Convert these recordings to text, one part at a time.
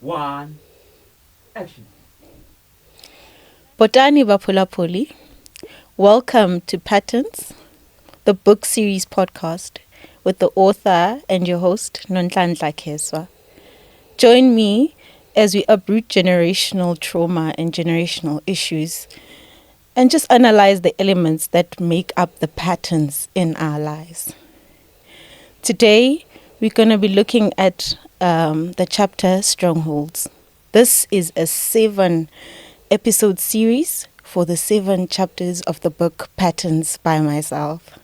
One, action. Botani Bapulapoli, welcome to Patterns, the book series podcast with the author and your host, Nonhlanhla Keswa. Join me as we uproot generational trauma and generational issues and just analyze the elements that make up the patterns in our lives. Today, we're going to be looking at the chapter Strongholds. This is a 7-episode series for the 7 chapters of the book Patterns by myself.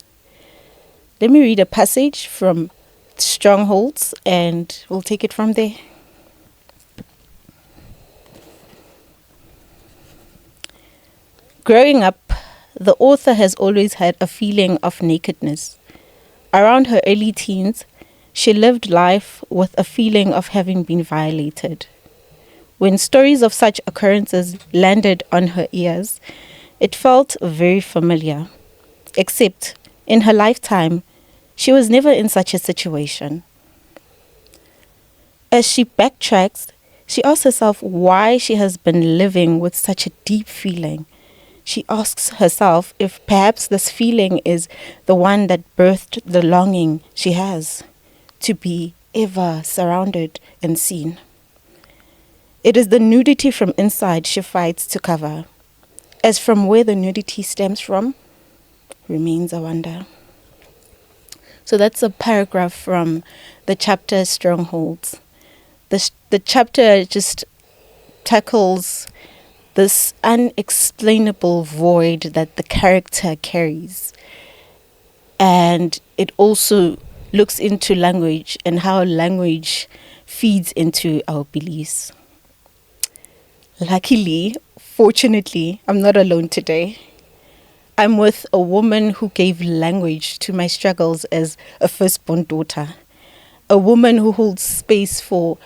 Let me read a passage from Strongholds and we'll take it from there. Growing up, the author has always had a feeling of nakedness. Around her early teens, she lived life with a feeling of having been violated. When stories of such occurrences landed on her ears, it felt very familiar. Except, in her lifetime, she was never in such a situation. As she backtracks, she asks herself why she has been living with such a deep feeling. She asks herself if perhaps this feeling is the one that birthed the longing she has to be ever surrounded and seen. It is the nudity from inside she fights to cover. As from where the nudity stems from, remains a wonder. So that's a paragraph from the chapter Strongholds. The chapter just tackles this unexplainable void that the character carries. And it also looks into language and how language feeds into our beliefs. Luckily, fortunately, I'm not alone today. I'm with a woman who gave language to my struggles as a firstborn daughter. A woman who holds space for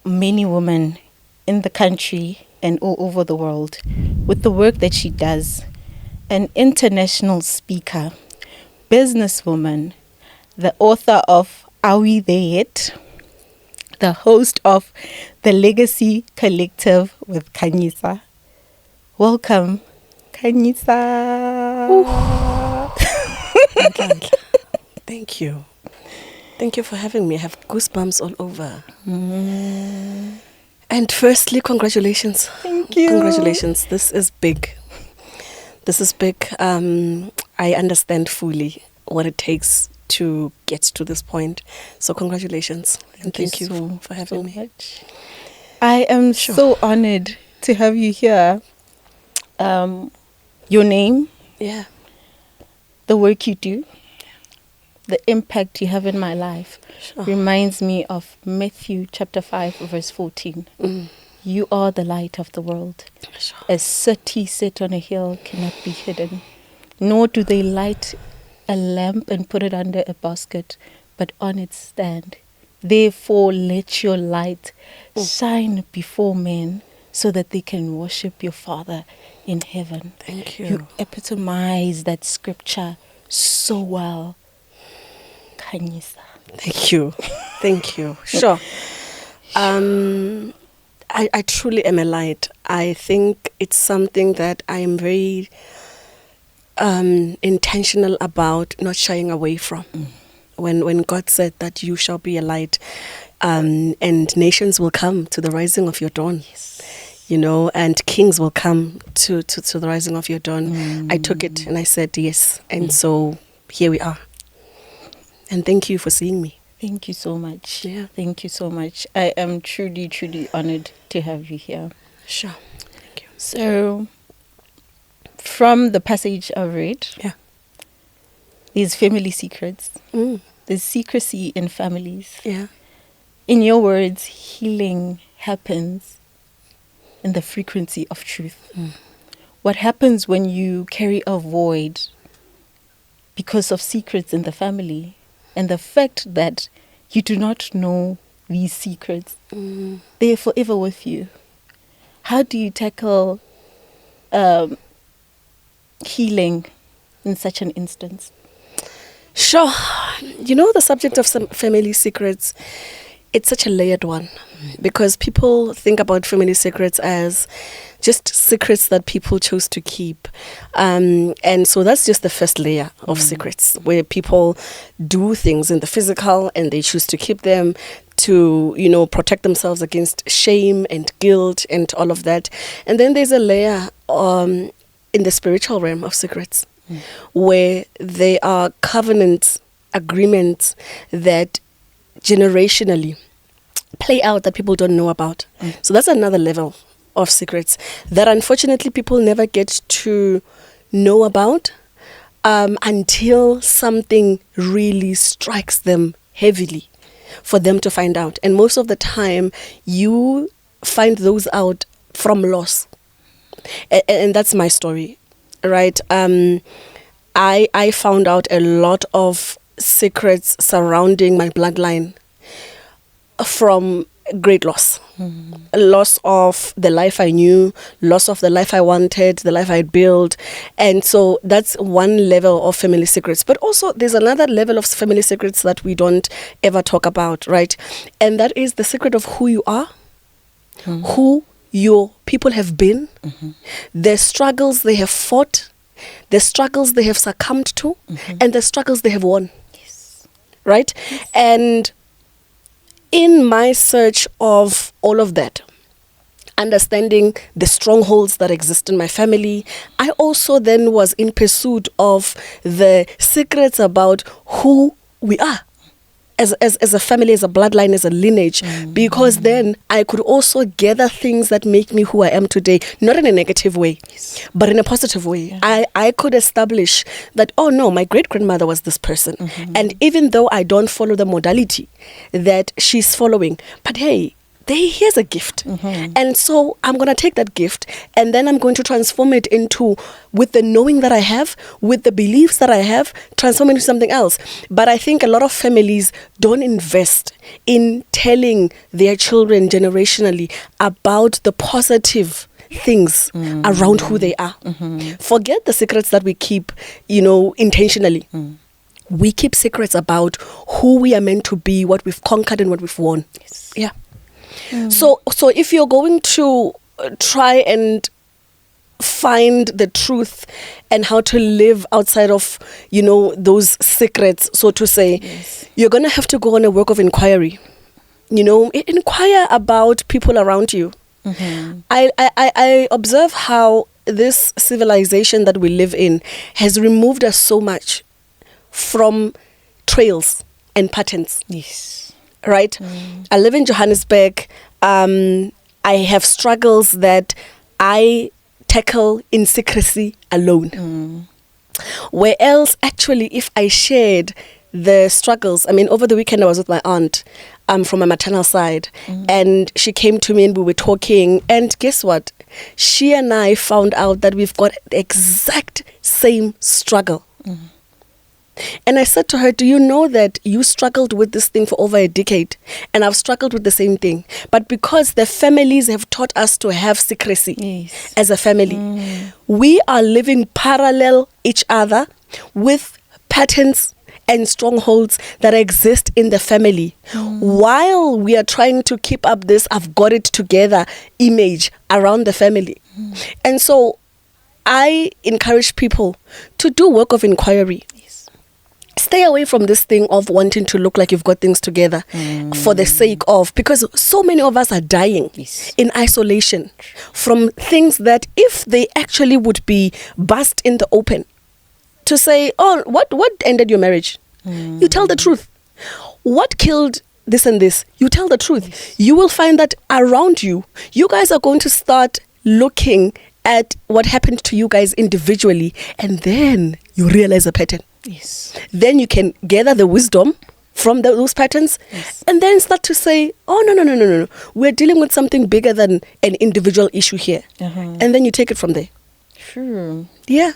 many women in the country and all over the world with the work that she does. An international speaker, businesswoman, the author of Are We There Yet? The host of the Legacy Collective with Khanyisa. Welcome, Khanyisa. Nonhlanhla. Thank you. Thank you for having me. I have goosebumps all over. And firstly, congratulations. Thank you. Congratulations. This is big. This is big. I understand fully what it takes to get to this point. So congratulations. And thank you for having me. Much. I am so honored to have you here. Your name, Yeah. the work you do, the impact you have in my life reminds me of Matthew chapter 5 verse 14. You are the light of the world. Sure. A city set on a hill cannot be hidden, nor do they light a lamp and put it under a basket, but on its stand. Therefore let your light shine before men, so that they can worship your Father in heaven. Thank you. You epitomize that scripture so well, Khanyisa. Thank you. Thank you. Sure. I truly am a light. I think it's something that I am very intentional about not shying away from. When God said that you shall be a light, and nations will come to the rising of your dawn. Yes. You know, and kings will come to the rising of your dawn. I took it and I said yes. And so here we are. And thank you for seeing me. Thank you so much. Yeah. Thank you so much. I am truly, truly honored to have you here. Sure. Thank you. So, from the passage I've read, Yeah. there's family secrets. There's secrecy in families. Yeah. In your words, healing happens in the frequency of truth. What happens when you carry a void because of secrets in the family and the fact that you do not know these secrets? They're forever with you. How do you tackle healing in such an instance? Sure. You know, the subject of some family secrets, it's such a layered one, because people think about family secrets as just secrets that people chose to keep. And so that's just the first layer of secrets, where people do things in the physical and they choose to keep them to, you know, protect themselves against shame and guilt and all of that. And then there's a layer in the spiritual realm of secrets, where there are covenants, agreements that generationally play out that people don't know about. So that's another level of secrets that unfortunately people never get to know about until something really strikes them heavily for them to find out. And most of the time you find those out from loss. And that's my story, right? I found out a lot of secrets surrounding my bloodline from great loss. Loss of the life I knew, loss of the life I wanted, the life I had built. And so that's one level of family secrets. But also there's another level of family secrets that we don't ever talk about, right? And that is the secret of who you are, who your people have been, the struggles they have fought, the struggles they have succumbed to, and the struggles they have won. Right? And in my search of all of that, understanding the strongholds that exist in my family, I also then was in pursuit of the secrets about who we are as a family, as a bloodline, as a lineage, because then I could also gather things that make me who I am today, not in a negative way, but in a positive way. I could establish that, oh no, my great-grandmother was this person. And even though I don't follow the modality that she's following, but hey, here's a gift. And so I'm going to take that gift and then I'm going to transform it into, with the knowing that I have, with the beliefs that I have, transform it into something else. But I think a lot of families don't invest in telling their children generationally about the positive things around who they are. Forget the secrets that we keep, you know, intentionally. We keep secrets about who we are meant to be, what we've conquered and what we've won. Yeah. So if you're going to try and find the truth and how to live outside of, you know, those secrets, so to say, you're going to have to go on a work of inquiry. You know, inquire about people around you. I observe how this civilization that we live in has removed us so much from trails and patterns. Right? I live in Johannesburg. I have struggles that I tackle in secrecy alone. Where else, actually, if I shared the struggles, I mean, over the weekend I was with my aunt from my maternal side, and she came to me and we were talking, and guess what? She and I found out that we've got the exact same struggle. And I said to her, do you know that you struggled with this thing for over a decade and I've struggled with the same thing? But because the families have taught us to have secrecy as a family, we are living parallel each other with patterns and strongholds that exist in the family while we are trying to keep up this I've got it together image around the family. And so I encourage people to do work of inquiry. Stay away from this thing of wanting to look like you've got things together for the sake of, because so many of us are dying in isolation from things that if they actually would be burst in the open to say, oh, what ended your marriage? You tell the truth. What killed this and this? You tell the truth. You will find that around you, you guys are going to start looking at what happened to you guys individually, and then you realize a pattern. Then you can gather the wisdom from those patterns and then start to say, oh, no. We're dealing with something bigger than an individual issue here. And then you take it from there. True. Yeah.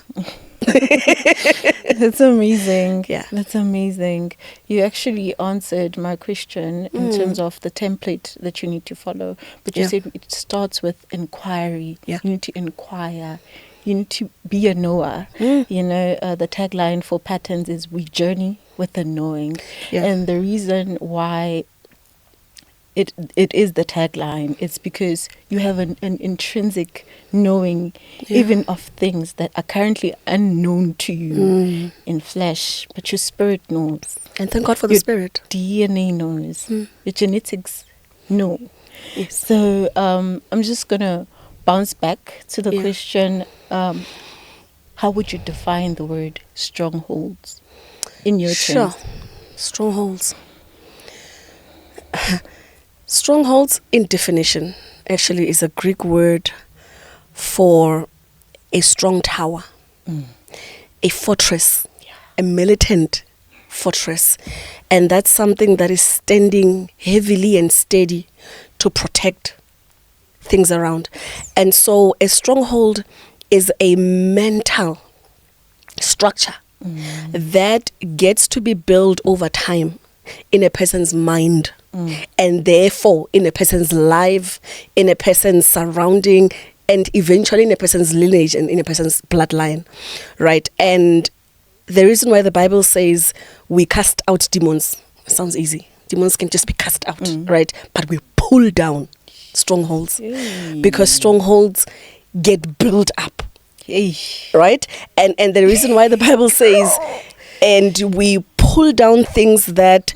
That's amazing. Yeah. That's amazing. You actually answered my question in terms of the template that you need to follow. But you said it starts with inquiry. You need to inquire. You need to be a knower. You know, the tagline for patterns is we journey with the knowing. And the reason why it is the tagline. It's because you have an intrinsic knowing, even of things that are currently unknown to you in flesh, but your spirit knows. And thank God for the Your spirit. DNA knows. Your genetics know. Yes. So I'm just gonna bounce back to the Yeah. question: how would you define the word strongholds in your Sure. terms? Strongholds. Strongholds, in definition, actually is a Greek word for a strong tower, a fortress, a militant fortress. And that's something that is standing heavily and steady to protect things around. And so a stronghold is a mental structure that gets to be built over time in a person's mind, and therefore in a person's life, in a person's surrounding, and eventually in a person's lineage and in a person's bloodline, right? And the reason why the Bible says we cast out demons, sounds easy. Demons can just be cast out, right? But we pull down strongholds because strongholds get built up, right? And the reason why the Bible says, and we pull down things that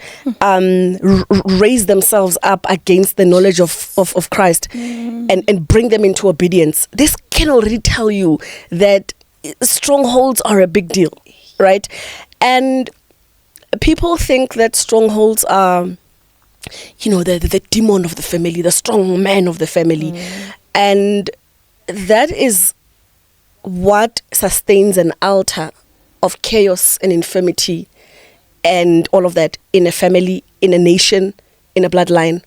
raise themselves up against the knowledge of Christ and bring them into obedience. This can already tell you that strongholds are a big deal, right? And people think that strongholds are, the demon of the family, the strong man of the family. And that is what sustains an altar of chaos and infirmity and all of that in a family, in a nation, in a bloodline.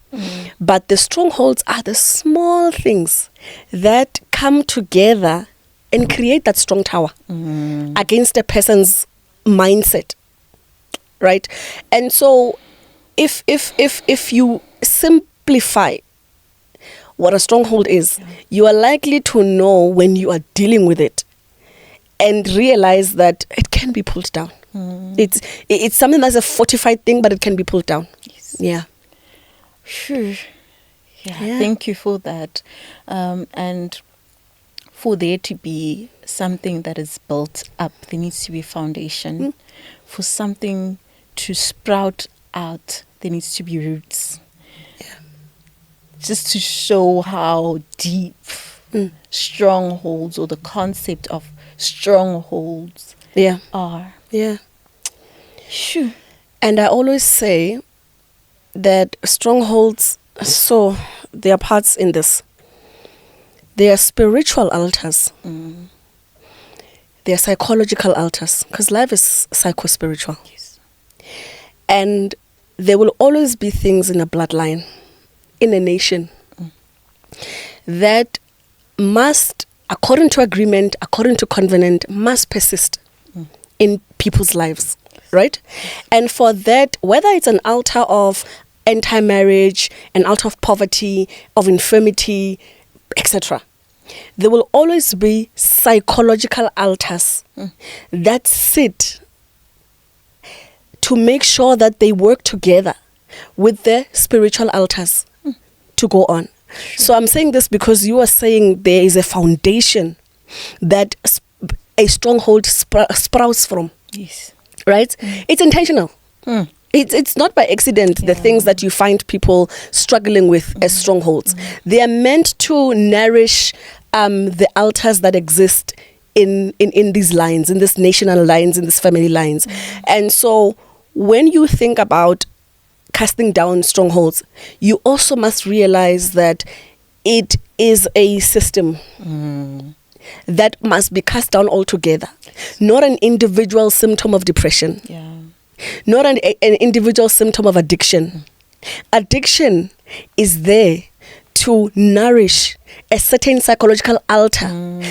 But the strongholds are the small things that come together and create that strong tower against a person's mindset, right? And so if you simplify what a stronghold is, you are likely to know when you are dealing with it and realize that it can be pulled down. It's something that's a fortified thing, but it can be pulled down. Yes. Yeah. Sure. Yeah. Thank you for that. And for there to be something that is built up, there needs to be a foundation. For something to sprout out, there needs to be roots. Just to show how deep strongholds, or the concept of strongholds, are. Yeah. Sure. And I always say that strongholds, so there are parts in this. There are spiritual altars. There are psychological altars, because life is psycho-spiritual. Yes. And there will always be things in a bloodline, in a nation, that must, according to agreement, according to covenant, must persist in people's lives, right? And for that, whether it's an altar of anti-marriage, an altar of poverty, of infirmity, etc., there will always be psychological altars that sit to make sure that they work together with the spiritual altars to go on. So I'm saying this because you are saying there is a foundation that a stronghold sprouts from. Yes. Right? It's intentional. It's not by accident the things that you find people struggling with as strongholds. They are meant to nourish the altars that exist in these lines, in this national lines, in this family lines. And so when you think about casting down strongholds, you also must realize that it is a system that must be cast down altogether, not an individual symptom of depression, not an individual symptom of addiction. Addiction is there to nourish a certain psychological altar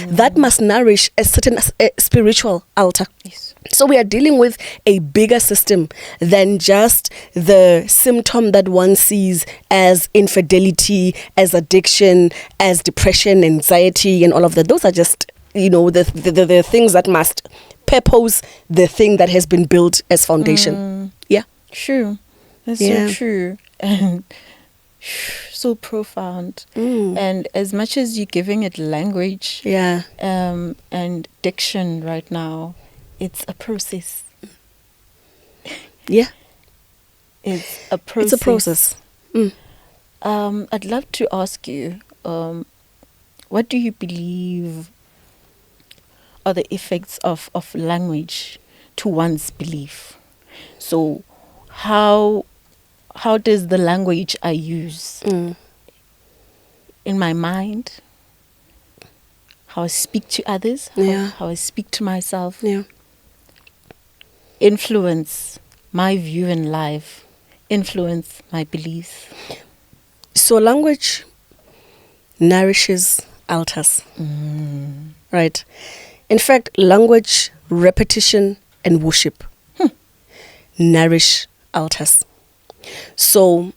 that must nourish a certain spiritual altar. Yes. So we are dealing with a bigger system than just the symptom that one sees as infidelity, as addiction, as depression, anxiety, and all of that. Those are just, the things that must purpose the thing that has been built as foundation. Yeah. True. That's so true. And So profound. And as much as you're giving it language and diction right now, it's a process. Yeah. It's a process. It's a process. I'd love to ask you, what do you believe are the effects of language to one's belief? So how does the language I use in my mind, how I speak to others, how I speak to myself, influence my view in life, influence my beliefs? So language nourishes altars, right? In fact, language, repetition, and worship nourish altars. So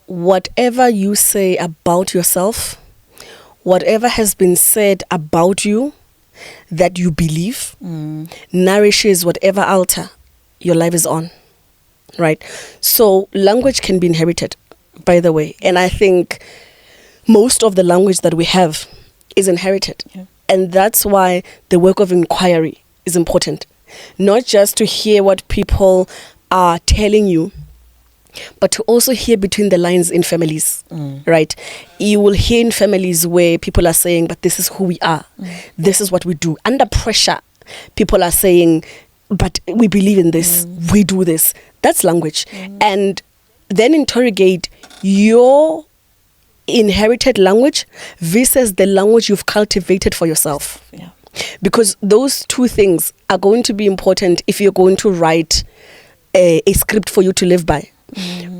whatever you say about yourself, whatever has been said about you that you believe, nourishes whatever altar your life is on, right? So language can be inherited, by the way. And I think most of the language that we have is inherited. Yeah. And that's why the work of inquiry is important. Not just to hear what people are telling you, but to also hear between the lines in families, right? You will hear in families where people are saying, but this is who we are. This is what we do. Under pressure, people are saying, but we believe in this. We do this. That's language. And then interrogate your inherited language versus the language you've cultivated for yourself. Yeah. Because those two things are going to be important if you're going to write a script for you to live by.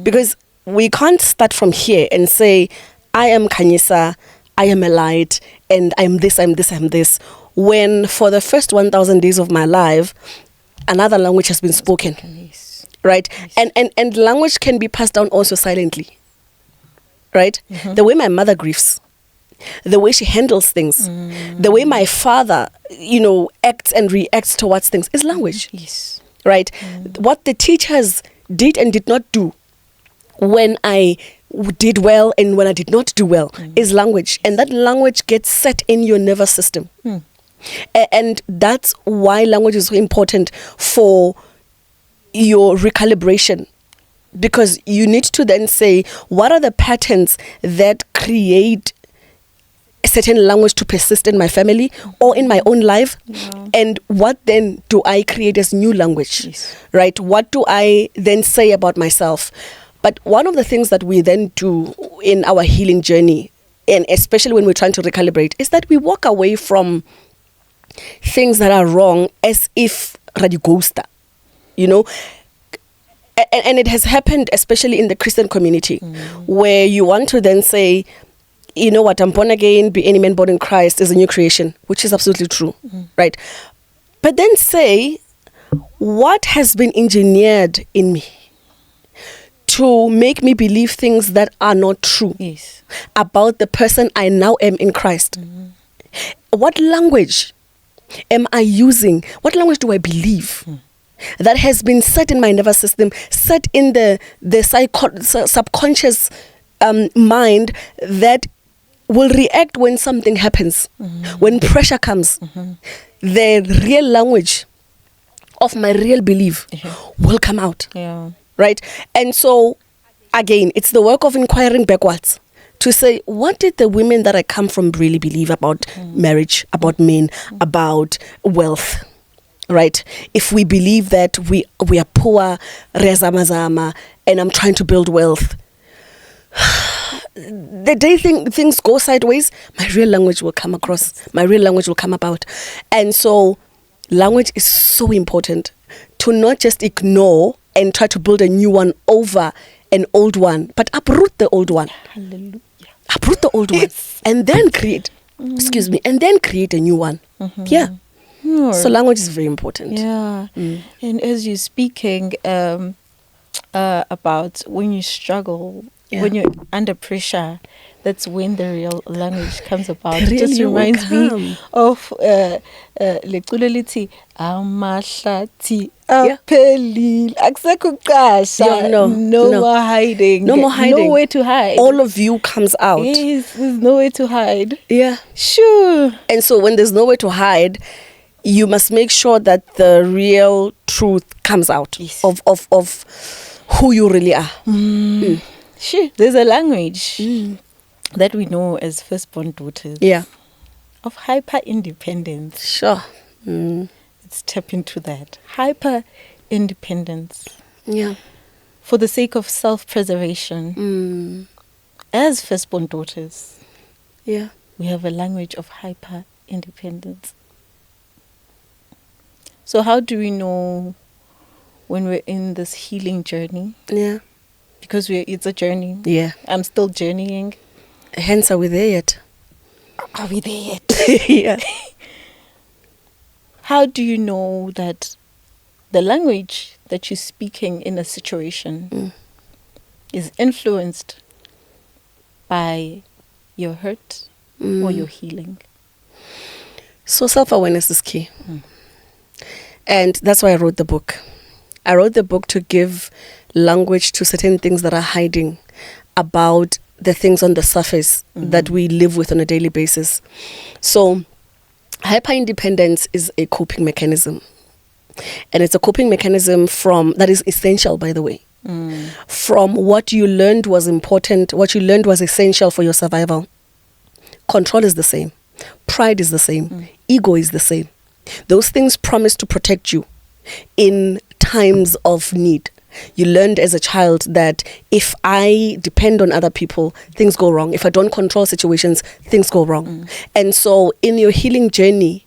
Because we can't start from here and say, I am Khanyisa, I am a light, and I'm this, I'm this, I'm this, when for the first 1,000 days of my life, another language has been spoken. Yes. Right? Yes. And language can be passed down also silently. Right? The way my mother grieves, the way she handles things, the way my father, acts and reacts towards things is language. Yes. Right? What the teachers did and did not do when I did well and when I did not do well is language. And that language gets set in your nervous system. And that's why language is so important for your recalibration. Because you need to then say, what are the patterns that create a certain language to persist in my family or in my own life? Yeah. And what then do I create as new language? Yes. Right? What do I then say about myself? But one of the things that we then do in our healing journey, and especially when we're trying to recalibrate, is that we walk away from things that are wrong as if radiogosta, And it has happened especially in the Christian community, where you want to then say, you know what, I'm born again, be any man born in Christ is a new creation, which is absolutely true, right? But then say, what has been engineered in me to make me believe things that are not true about the person I now am in Christ? What language am I using? What language do I believe? That has been set in my nervous system, set in the subconscious mind that will react when something happens, when pressure comes. The real language of my real belief will come out. Yeah. Right? And so, again, it's the work of inquiring backwards to say, what did the women that I come from really believe about marriage, about men, about wealth? Right? If we believe that we are poor, rezamazama, and I'm trying to build wealth, the day things go sideways, my real language will come across, my real language will come about. And so language is so important to not just ignore and try to build a new one over an old one, but uproot the old one. Hallelujah. Uproot the old one and then create, and then create a new one. Yeah. So language is very important. Yeah. And as you're speaking about when you struggle, when you're under pressure, that's when the real language comes about. The It just real reminds me come. of leculo lithi amahlathi Yeah. aphelile akusekho ukuqasha, Yeah, no. more hiding, No more hiding. nowhere to hide. All of you comes out. Yes, there's nowhere to hide. Yeah. Sure. And so when there's nowhere to hide, you must make sure that the real truth comes out. Yes. of who you really are. Sure. There's a language that we know as firstborn daughters. Yeah. Of hyper independence. Sure. Let's tap into that. Hyper independence. Yeah. For the sake of self-preservation. As firstborn daughters. Yeah. We have a language of hyper independence. So how do we know when we're in this healing journey? Yeah. Because it's a journey. Yeah. I'm still journeying. Hence, are we there yet? Are we there yet? Yeah. How do you know that the language that you're speaking in a situation is influenced by your hurt or your healing? So self-awareness is key. And that's why I wrote the book. I wrote the book to give language to certain things that are hiding about the things on the surface that we live with on a daily basis. So hyper-independence is a coping mechanism. And it's a coping mechanism that is essential, by the way. From what you learned was important, what you learned was essential for your survival. Control is the same. Pride is the same. Ego is the same. Those things promise to protect you in times of need. You learned as a child that if I depend on other people, things go wrong. If I don't control situations, things go wrong. And so in your healing journey,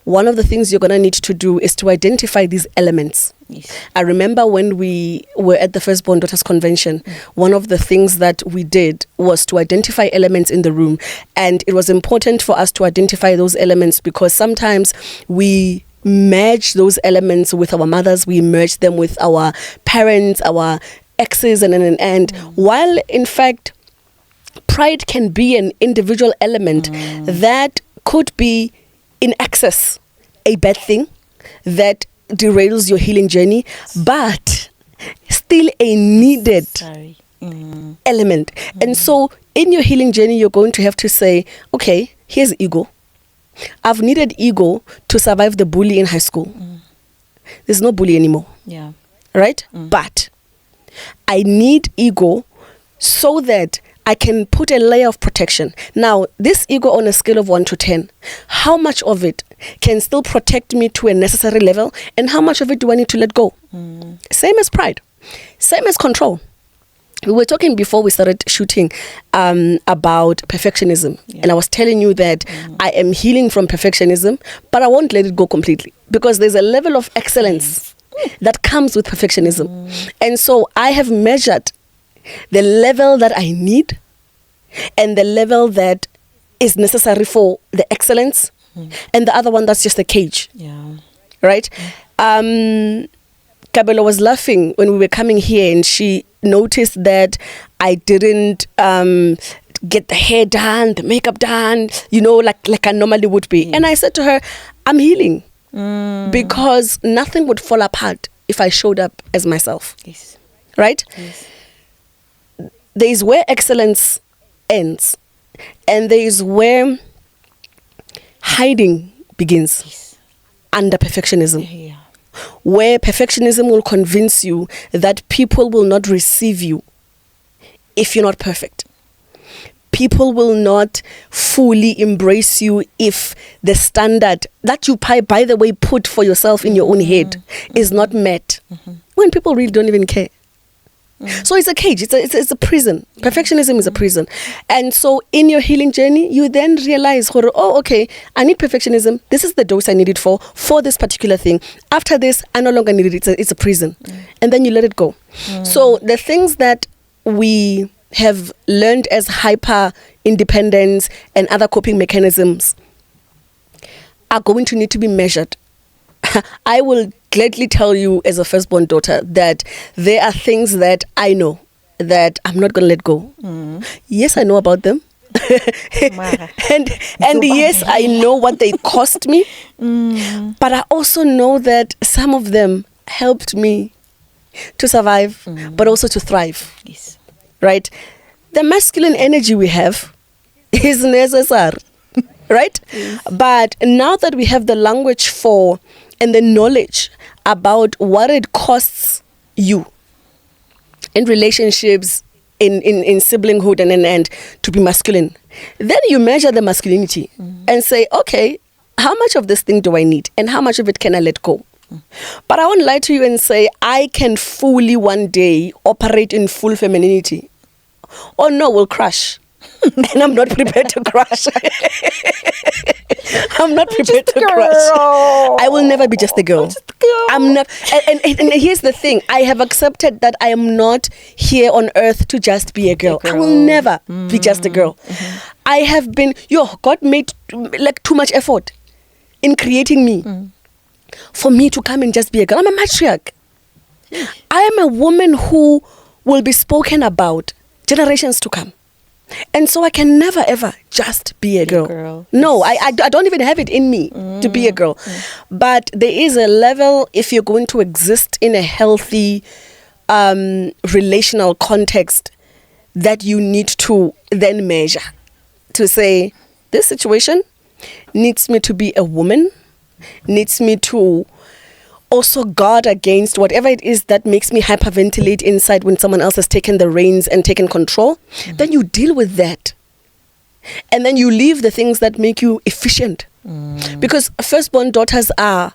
one of the things you're going to need to do is to identify these elements. Yes. I remember when we were at the Firstborn Daughters Convention, one of the things that we did was to identify elements in the room. And it was important for us to identify those elements because sometimes we merge those elements with our mothers, we merge them with our parents, our exes, and while in fact pride can be an individual element that could be in excess a bad thing that derails your healing journey, but still a needed element. And so in your healing journey, you're going to have to say, okay, here's ego. I've needed ego to survive the bully in high school. There's no bully anymore. Yeah. Right? But I need ego so that I can put a layer of protection. Now, this ego on a scale of 1 to 10, how much of it can still protect me to a necessary level? And how much of it do I need to let go? Same as pride. Same as control. We were talking before we started shooting about perfectionism. And I was telling you that I am healing from perfectionism, but I won't let it go completely because there's a level of excellence that comes with perfectionism. And so I have measured the level that I need and the level that is necessary for the excellence and the other one that's just a cage. Yeah. Right? Kabelo was laughing when we were coming here and she noticed that I didn't get the hair done, the makeup done, like I normally would be. And I said to her, I'm healing because nothing would fall apart if I showed up as myself. Yes. Right? Yes. There is where excellence ends and there is where hiding begins. Yes. Under perfectionism. Yeah. Where perfectionism will convince you that people will not receive you if you're not perfect. People will not fully embrace you if the standard that you, by the way, put for yourself in your own head is not met. When people really don't even care. So it's a cage, it's a prison. Perfectionism is a prison. And so in your healing journey, you then realize, oh, okay, I need perfectionism. This is the dose I need it for this particular thing. After this, I no longer need it. It's a prison. And then you let it go. So the things that we have learned as hyper independence and other coping mechanisms are going to need to be measured. I will gladly tell you as a firstborn daughter that there are things that I know that I'm not going to let go. Yes, I know about them. Mara. and yes, I know what they cost me, but I also know that some of them helped me to survive, but also to thrive. Yes. Right? The masculine energy we have is necessary, right? Yes. But now that we have the language for and the knowledge about what it costs you in relationships, in siblinghood and to be masculine, then you measure the masculinity and say, okay, how much of this thing do I need and how much of it can I let go? But I won't lie to you and say I can fully one day operate in full femininity. Oh no, we'll crash. And I'm not prepared to crash. I'm not prepared to crash. I will never be just a girl. I'm not. And here's the thing. I have accepted that I am not here on earth to just be a girl. I will never be just a girl. I have been, God made like too much effort in creating me for me to come and just be a girl. I'm a matriarch. I am a woman who will be spoken about generations to come. And so I can never ever just be a girl. No, I don't even have it in me to be a girl. But there is a level, if you're going to exist in a healthy relational context, that you need to then measure to say, this situation needs me to be a woman, needs me to also guard against whatever it is that makes me hyperventilate inside when someone else has taken the reins and taken control. Then you deal with that. And then you leave the things that make you efficient. Because firstborn daughters are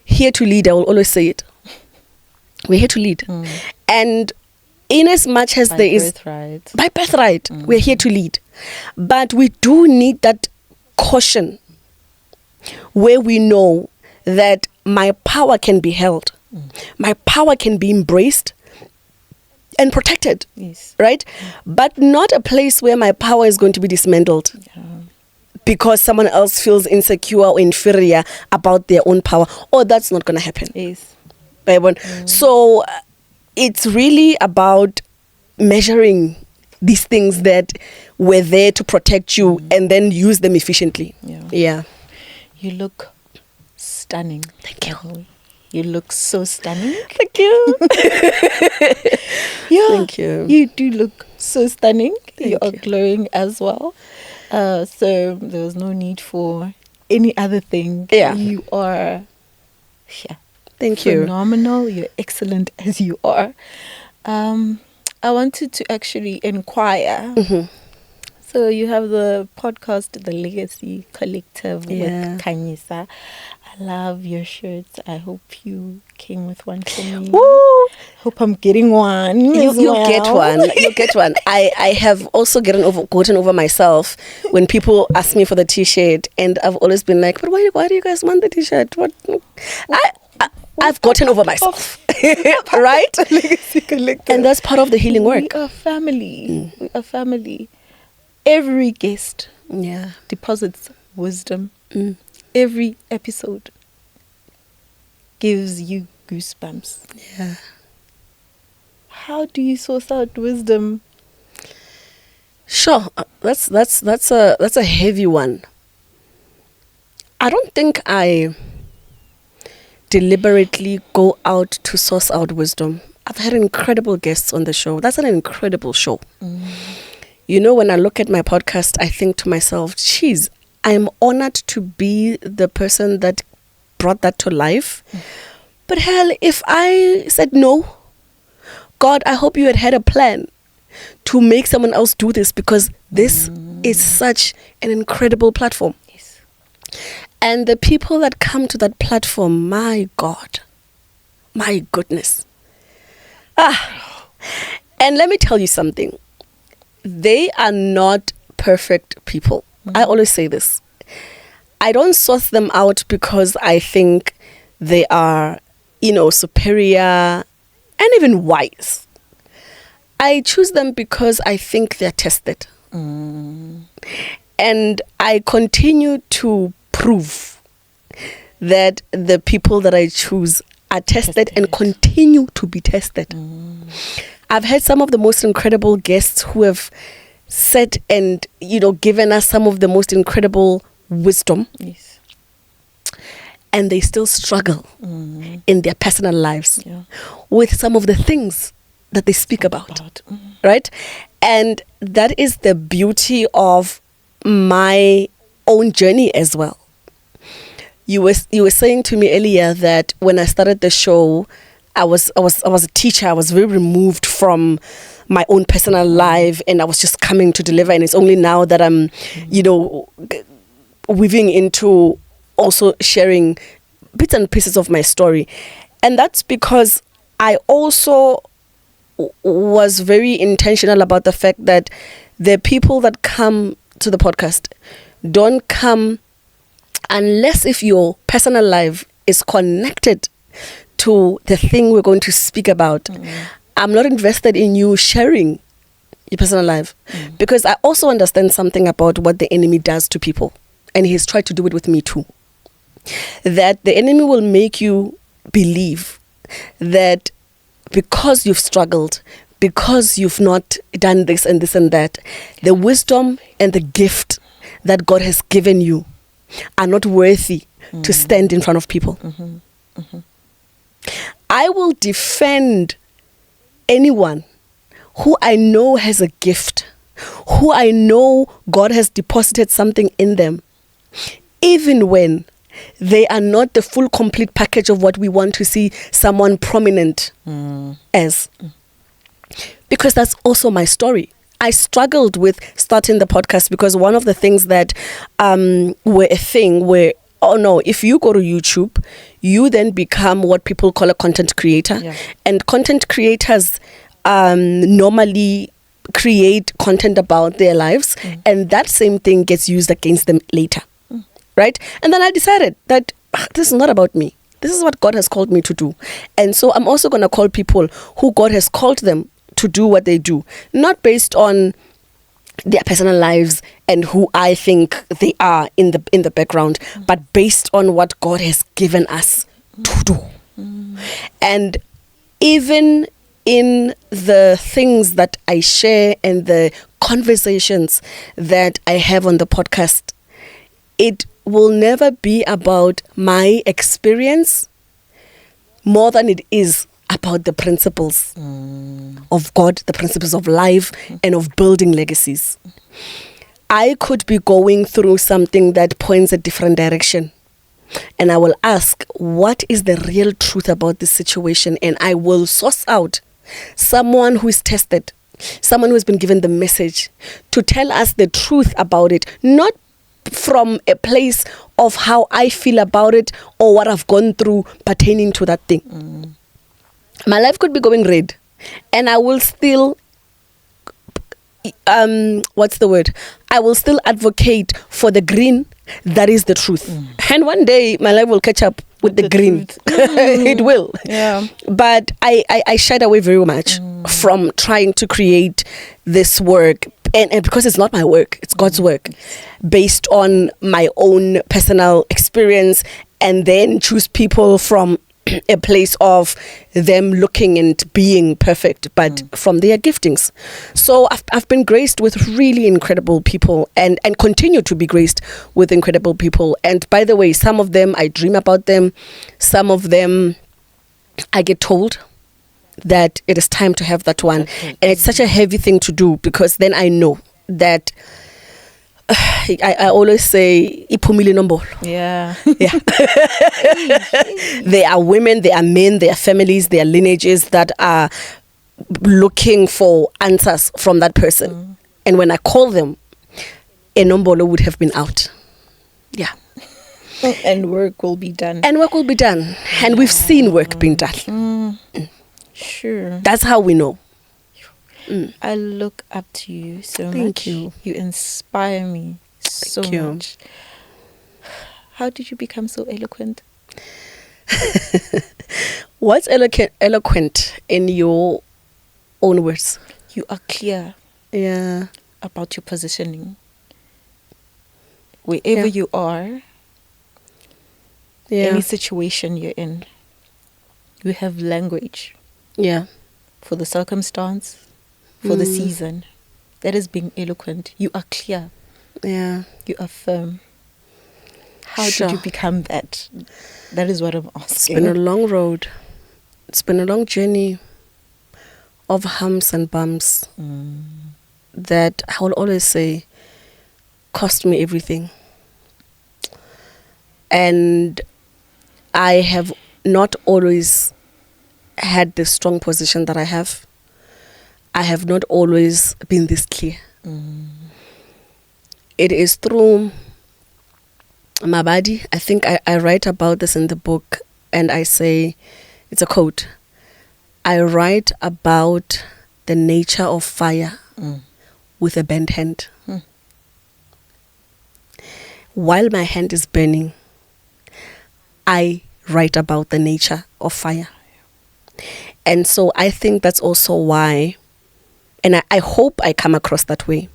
here to lead. I will always say it. We're here to lead. And in as much as there is... By birthright. We're here to lead. But we do need that caution where we know that my power can be held. My power can be embraced and protected. Yes. Right? But not a place where my power is going to be dismantled. Because someone else feels insecure or inferior about their own power. Oh, that's not going to happen. Yes. So it's really about measuring these things that were there to protect you and then use them efficiently. Yeah. You look stunning. Thank you. You look so stunning. Thank you. Thank you. You do look so stunning. You are glowing as well. So there was no need for any other thing. Yeah. You are Thank you. Phenomenal. You're excellent as you are. I wanted to actually inquire. So you have the podcast, The Legacy Collective with Khanyisa. I love your shirts. I hope you came with one for me. Woo! Hope I'm getting one. You'll get one. You'll get one. I have also gotten over myself when people ask me for the t-shirt, and I've always been like, but why do you guys want the t-shirt? What? I've gotten over myself. Right? Legacy Collective. And that's part of the healing work. We are family. We are family. Every guest deposits wisdom. Every episode gives you goosebumps. Yeah. How do you source out wisdom? Sure, that's a heavy one. I don't think I deliberately go out to source out wisdom. I've had incredible guests on the show. That's an incredible show. You know, when I look at my podcast, I think to myself, geez, I'm honored to be the person that brought that to life. But hell, if I said no, God, I hope you had a plan to make someone else do this, because this is such an incredible platform. Yes. And the people that come to that platform, my God, my goodness. And let me tell you something. They are not perfect people. I always say this. I don't source them out because I think they are, superior and even wise. I choose them because I think they're tested. And I continue to prove that the people that I choose are tested and continue to be tested. I've had some of the most incredible guests who have said and, given us some of the most incredible wisdom, Yes. and they still struggle in their personal lives Yeah. with some of the things that they speak about. Right? And that is the beauty of my own journey as well. You were saying to me earlier that when I started the show, I was a teacher. I was very removed from my own personal life, and I was just coming to deliver. And it's only now that I'm, weaving into also sharing bits and pieces of my story. And that's because I also was very intentional about the fact that the people that come to the podcast don't come unless if your personal life is connected to the thing we're going to speak about. I'm not invested in you sharing your personal life because I also understand something about what the enemy does to people, and he's tried to do it with me too. That the enemy will make you believe that because you've struggled, because you've not done this and this and that, the wisdom and the gift that God has given you are not worthy to stand in front of people. I will defend anyone who I know has a gift, who I know God has deposited something in them, even when they are not the full complete package of what we want to see someone prominent as. Because that's also my story. I struggled with starting the podcast because one of the things that were a thing where, if you go to YouTube, you then become what people call a content creator. Yeah. And content creators normally create content about their lives, and that same thing gets used against them later. Right? And then I decided that this is not about me. This is what God has called me to do. And so I'm also going to call people who God has called them to do what they do, not based on their personal lives and who I think they are in the background, but based on what God has given us to do. And even in the things that I share and the conversations that I have on the podcast, it will never be about my experience more than it is about the principles of God, the principles of life and of building legacies. I could be going through something that points a different direction, and I will ask, what is the real truth about this situation? And I will source out someone who is tested, someone who has been given the message to tell us the truth about it, not from a place of how I feel about it or what I've gone through pertaining to that thing. My life could be going red, and I will still I will still advocate for the green that is the truth. And one day my life will catch up with the green. It will. Yeah. But I shied away very much from trying to create this work, and because it's not my work, it's God's work, based on my own personal experience, and then choose people from a place of them looking and being perfect, but from their giftings. So I've been graced with really incredible people, and continue to be graced with incredible people. And by the way, some of them I dream about them, some of them I get told that it is time to have that one. And it's such a heavy thing to do, because then I know that I always say iphumile nombolo. Yeah. Yeah. There are women, there are men, there are families, there are lineages that are looking for answers from that person. And when I call them, a nombolo would have been out. Yeah. And work will be done. And work will be done. And we've seen work being done. Sure. That's how we know. I look up to you so much. Thank you. You inspire me so Thank you. much. How did you become so eloquent? What's eloquent in your own words? You are clear Yeah. about your positioning. Wherever you are, Yeah. any situation you're in, you have language Yeah. for the circumstance, for the season, That is being eloquent. You are clear. Yeah. You are firm. How Sure. did you become that? That is what I'm It's been a asking. long road. It's been a long journey of humps and bumps that I will always say cost me everything. And I have not always had the strong position that I have. I have not always been this clear. It is through my body. I think I write about this in the book, and I say, it's a quote. I write about the nature of fire with a bent hand. While my hand is burning, I write about the nature of fire. And so I think that's also why, and I hope I come across that way.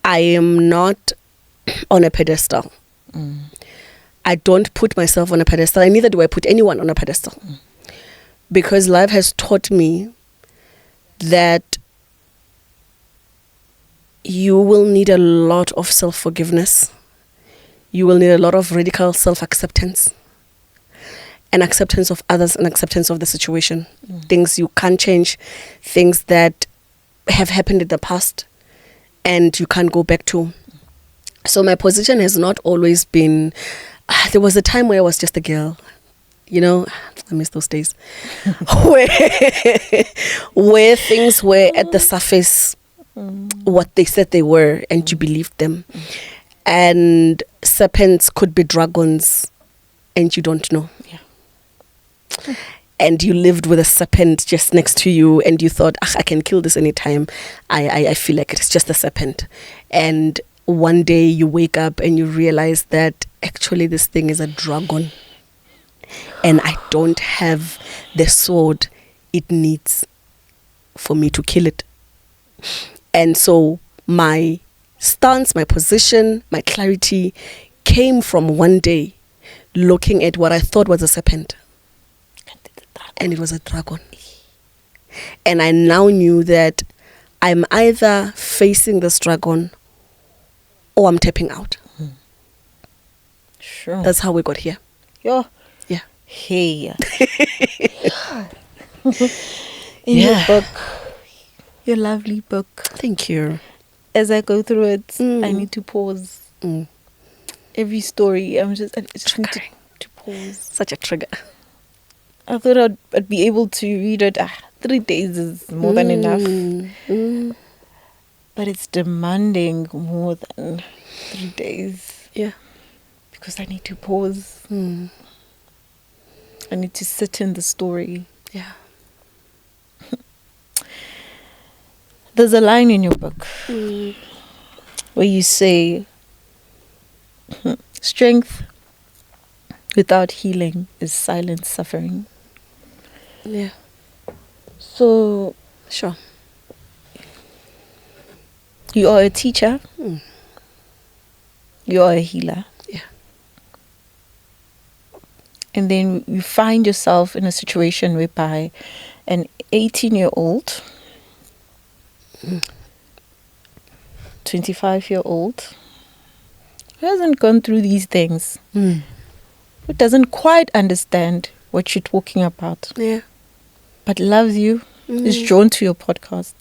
I am not on a pedestal. I don't put myself on a pedestal, and neither do I put anyone on a pedestal. Because life has taught me that you will need a lot of self-forgiveness. You will need a lot of radical self-acceptance. And acceptance of others and acceptance of the situation. Things you can't change, things that have happened in the past and you can't go back to. So my position has not always been, there was a time where I was just a girl, you know, I miss those days, where things were at the surface, what they said they were, and you believed them. And serpents could be dragons, and you don't know. Yeah. And you lived with a serpent just next to you, and you thought, I can kill this anytime. I feel like it's just a serpent. And one day you wake up and you realize that actually this thing is a dragon. And I don't have the sword it needs for me to kill it. And so my stance, my position, my clarity came from one day looking at what I thought was a serpent. And it was a dragon. And I now knew that I'm either facing this dragon or I'm tapping out. Sure. That's how we got here. Yo. Yeah. Hey. In your book, your lovely book. Thank you. As I go through it, I need to pause. Every story, I just need to pause. Such a trigger. I thought I'd be able to read it. 3 days is more than enough. But it's demanding more than 3 days. Yeah. Because I need to pause. I need to sit in the story. Yeah. There's a line in your book where you say, strength without healing is silent suffering. Yeah. So, Sure. you are a teacher. You are a healer. Yeah. And then you find yourself in a situation whereby an 18-year-old, 25-year-old, who hasn't gone through these things, who doesn't quite understand what you're talking about, Yeah. but loves you, is drawn to your podcast.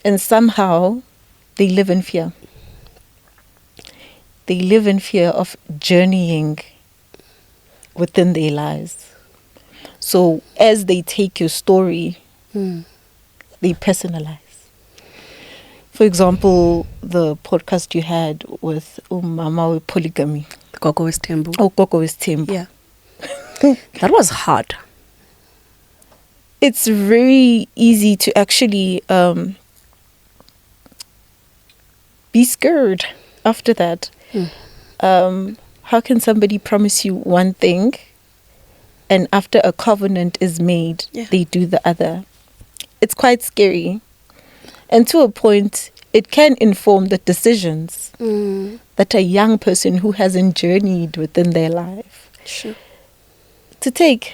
And somehow they live in fear. They live in fear of journeying within their lives. So as they take your story, they personalize. For example, the podcast you had with Mama with polygamy. Gogo is Tembu. Oh, Gogo is Tembu. Yeah. That was hard. It's very easy to actually be scared after that. How can somebody promise you one thing and after a covenant is made, they do the other? It's quite scary. And to a point, it can inform the decisions that a young person who hasn't journeyed within their life to take.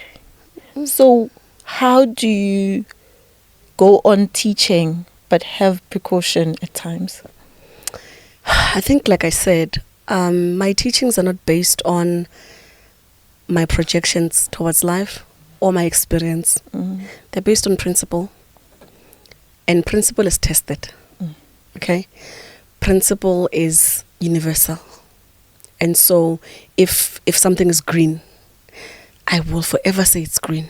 So how do you go on teaching but have precaution at times? I think, like I said, my teachings are not based on my projections towards life or my experience. They're based on principle. And principle is tested. Okay? Principle is universal. And so if something is green, I will forever say it's green,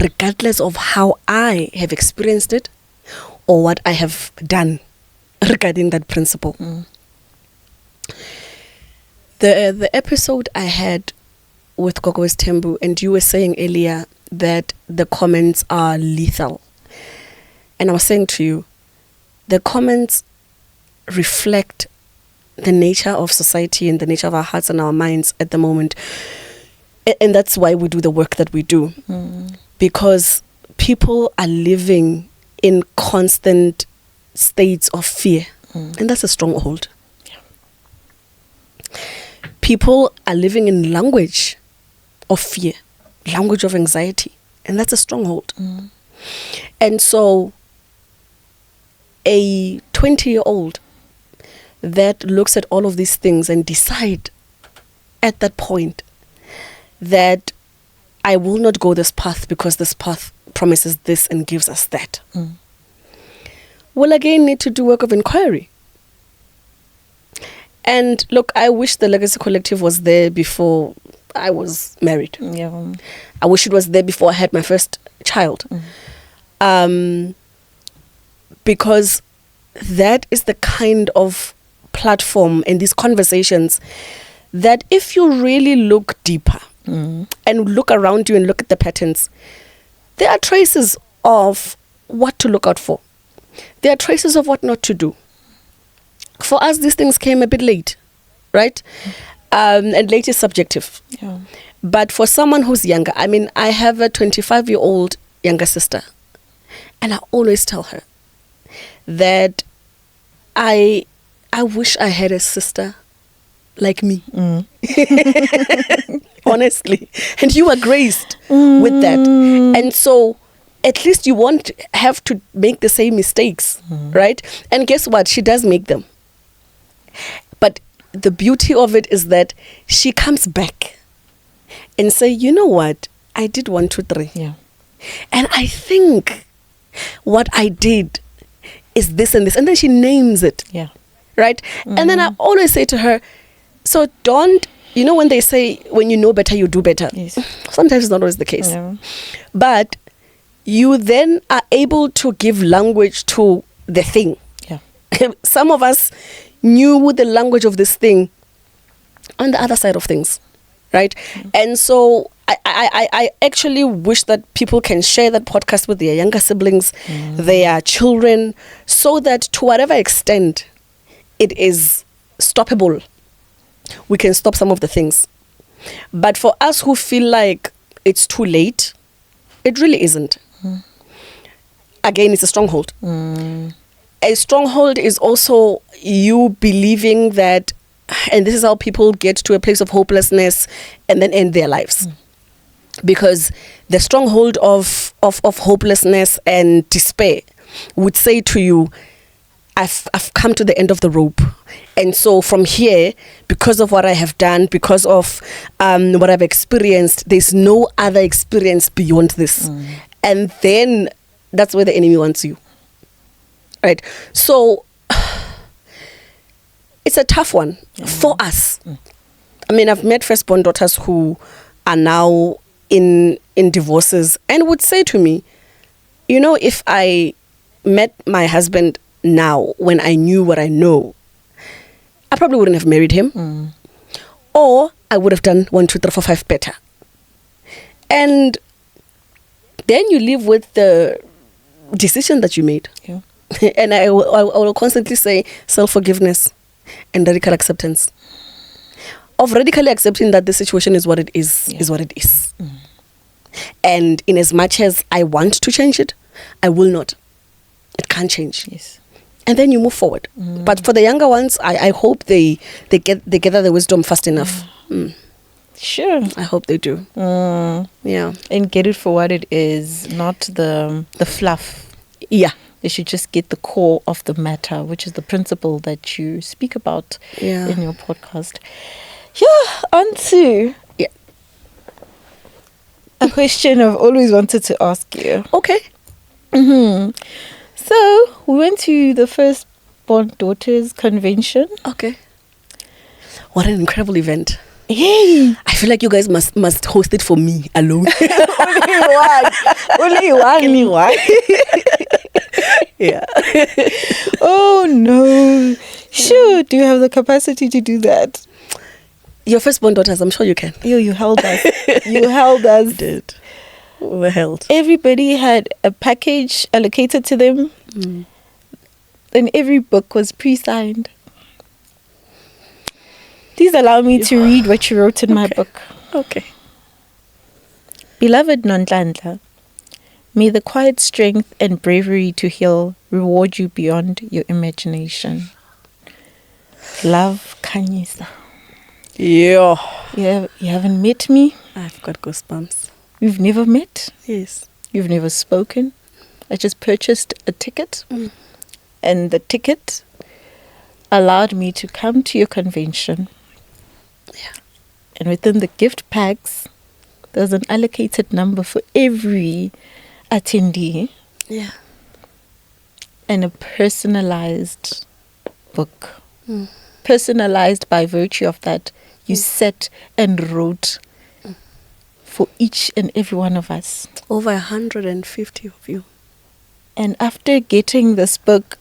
regardless of how I have experienced it or what I have done regarding that principle. The episode I had with Gogo's Tembu, and you were saying earlier that the comments are lethal. And I was saying to you, the comments reflect the nature of society and the nature of our hearts and our minds at the moment. And that's why we do the work that we do. Because people are living in constant states of fear. And that's a stronghold. People are living in language of fear, language of anxiety. And that's a stronghold. And so a 20-year-old that looks at all of these things and decide at that point that I will not go this path because this path promises this and gives us that, will again need to do work of inquiry. And look, I wish the Legacy Collective was there before I was married. Yeah. I wish it was there before I had my first child. Because that is the kind of platform and these conversations that if you really look deeper and look around you and look at the patterns, there are traces of what to look out for. There are traces of what not to do. For us, these things came a bit late, right? And late is subjective. Yeah. But for someone who's younger, I mean, I have a 25-year-old younger sister, and I always tell her that I wish I had a sister like me. Honestly. And you are graced with that. And so at least you won't have to make the same mistakes, right? And guess what? She does make them. But the beauty of it is that she comes back and say, you know what? I did 1, 2, 3. Yeah. And I think what I did is this and this. And then she names it. Yeah. Right? And then I always say to her, so don't, you know when they say, when you know better, you do better. Yes. Sometimes it's not always the case. Yeah. But you then are able to give language to the thing. Yeah. Some of us knew the language of this thing on the other side of things. Right? And so I actually wish that people can share that podcast with their younger siblings, their children, so that to whatever extent it is stoppable, we can stop some of the things. But for us who feel like it's too late, it really isn't. Again, it's a stronghold. A stronghold is also you believing that, and this is how people get to a place of hopelessness and then end their lives. Because the stronghold of hopelessness and despair would say to you, I've come to the end of the rope. And so from here, because of what I have done, because of what I've experienced, there's no other experience beyond this. And then that's where the enemy wants you. Right? So it's a tough one for us. I mean, I've met firstborn daughters who are now in divorces and would say to me, you know, if I met my husband now when I knew what I know, I probably wouldn't have married him. Or I would have done 1, 2, 3, 4, 5 better. And then you live with the decision that you made. Yeah. And I will constantly say self-forgiveness and radical acceptance. Of radically accepting that the situation is what it is what it is. And in as much as I want to change it, I will not. It can't change. Yes. And then you move forward. But for the younger ones, I hope they gather the wisdom fast enough. Sure. I hope they do. Yeah. And get it for what it is, not the fluff. Yeah. They should just get the core of the matter, which is the principle that you speak about in your podcast. Yeah, on to a question I've always wanted to ask you. Okay. So, we went to the Firstborn Daughters Convention. Okay. What an incredible event. Yay! I feel like you guys must host it for me alone. Only one. Yeah. Oh no. Sure, do you have the capacity to do that? Your Firstborn Daughters, I'm sure you can. You held us. You held us. Did. We're held. Everybody had a package allocated to them. And every book was pre-signed. Please allow me to read what you wrote in my book. Okay. Beloved Nonhlanhla, may the quiet strength and bravery to heal reward you beyond your imagination. Love, Khanyisa. Yeah. You haven't met me. I've got goosebumps. We've never met. Yes. You've never spoken. I just purchased a ticket. And the ticket allowed me to come to your convention. Yeah. And within the gift packs, there's an allocated number for every attendee. Yeah. And a personalized book. Personalized by virtue of that. You sat and wrote for each and every one of us. Over 150 of you. And after getting this book,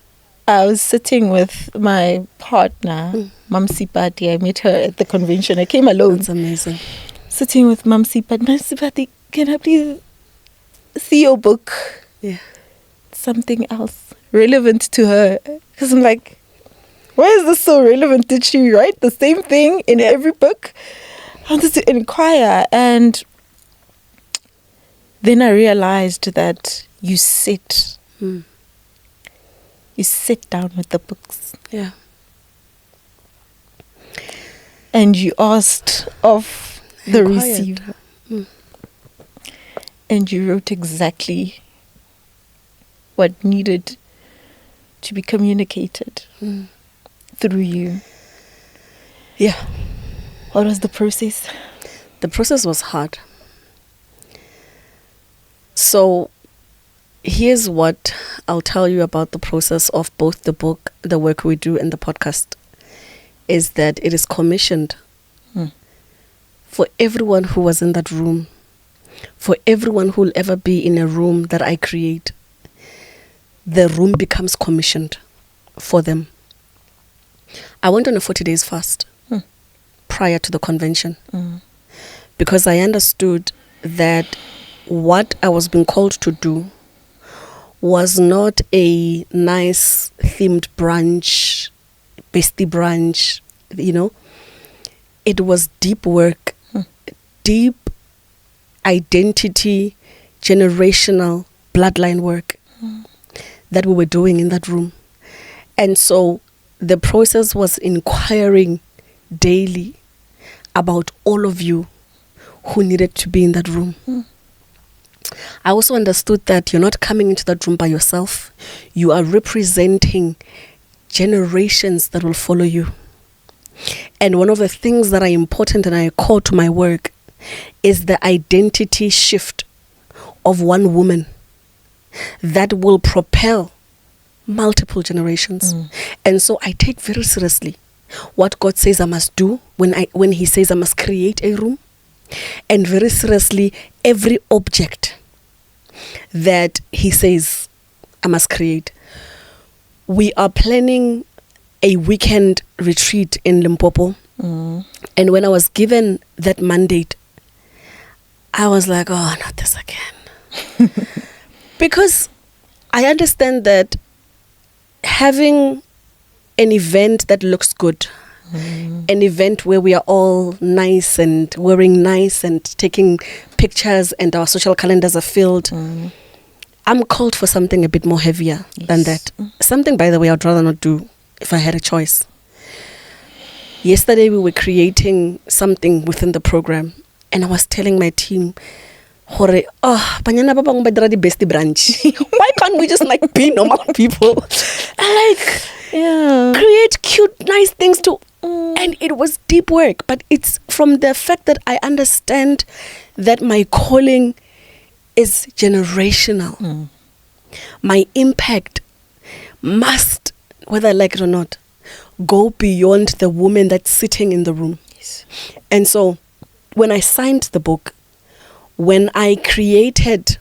I was sitting with my partner, Mamsi Pati. I met her at the convention. I came alone. That's amazing. Sitting with Mamsi Pati. Mamsi Pati, can I please see your book? Yeah. Something else relevant to her. Because I'm like, why is this so relevant? Did she write the same thing in every book? I wanted to inquire. And then I realized that you sit. You sit down with the books. Yeah. And you asked of the receiver. And you wrote exactly what needed to be communicated through you. Yeah. What was the process? The process was hard. So here's what I'll tell you about the process of both the book, the work we do, and the podcast, is that it is commissioned for everyone who was in that room, for everyone who will ever be in a room that I create. The room becomes commissioned for them. I went on a 40 days fast prior to the convention because I understood that what I was being called to do was not a nice themed brunch, bestie brunch, It was deep work, deep identity, generational bloodline work that we were doing in that room. And so the process was inquiring daily about all of you who needed to be in that room. I also understood that you're not coming into that room by yourself. You are representing generations that will follow you. And one of the things that are important and I call to my work is the identity shift of one woman that will propel multiple generations. And so I take very seriously what God says I must do when He says I must create a room, and very seriously every object that He says I must create. We are planning a weekend retreat in Limpopo. And when I was given that mandate, I was like, oh, not this again. Because I understand that having an event that looks good, an event where we are all nice and wearing nice and taking pictures and our social calendars are filled, I'm called for something a bit more heavier than that. Something, by the way, I'd rather not do if I had a choice. Yesterday we were creating something within the program, and I was telling my team, hore, oh, banyana ba bang ba dira di best branch. Why can't we just like be normal people and like create cute, nice things too? And it was deep work, but it's from the fact that I understand that my calling is generational. My impact must, whether I like it or not, go beyond the woman that's sitting in the room. Yes. And so when I signed the book, when I created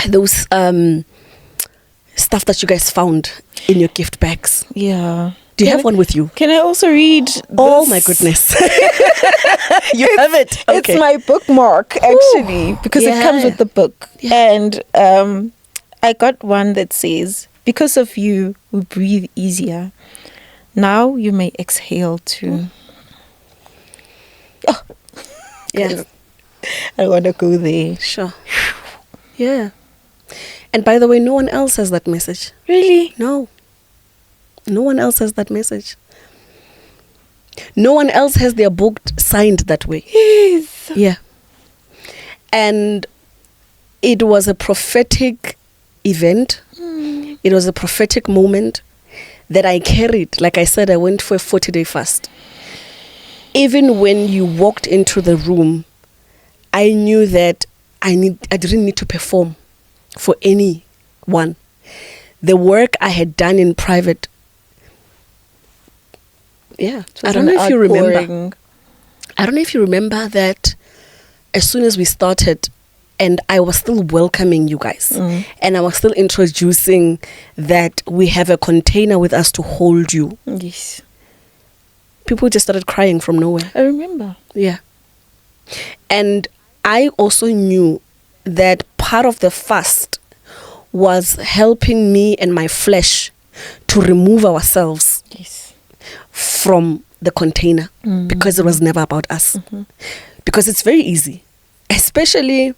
those stuff that you guys found in your gift bags. Yeah. Do you have one with you? Can I also read this? Oh my goodness. You have it. Okay. It's my bookmark actually, because it comes Yeah. with the book. Yeah. And I got one that says, because of you, we breathe easier. Now you may exhale too. Oh. Yeah. I want to go there. Sure. Yeah. And by the way, no one else has that message. Really? No. No one else has that message. No one else has their book signed that way. Yes. Yeah. And it was a prophetic event. It was a prophetic moment that I carried. Like I said, I went for a 40-day fast. Even when you walked into the room, I knew that I didn't need to perform for anyone. The work I had done in private. Yeah. I don't know if you remember. I don't know if you remember that as soon as we started, and I was still welcoming you guys, and I was still introducing that we have a container with us to hold you. Yes. People just started crying from nowhere. I remember. Yeah. And I also knew that part of the fast was helping me and my flesh to remove ourselves from the container, because it was never about us. Because it's very easy, especially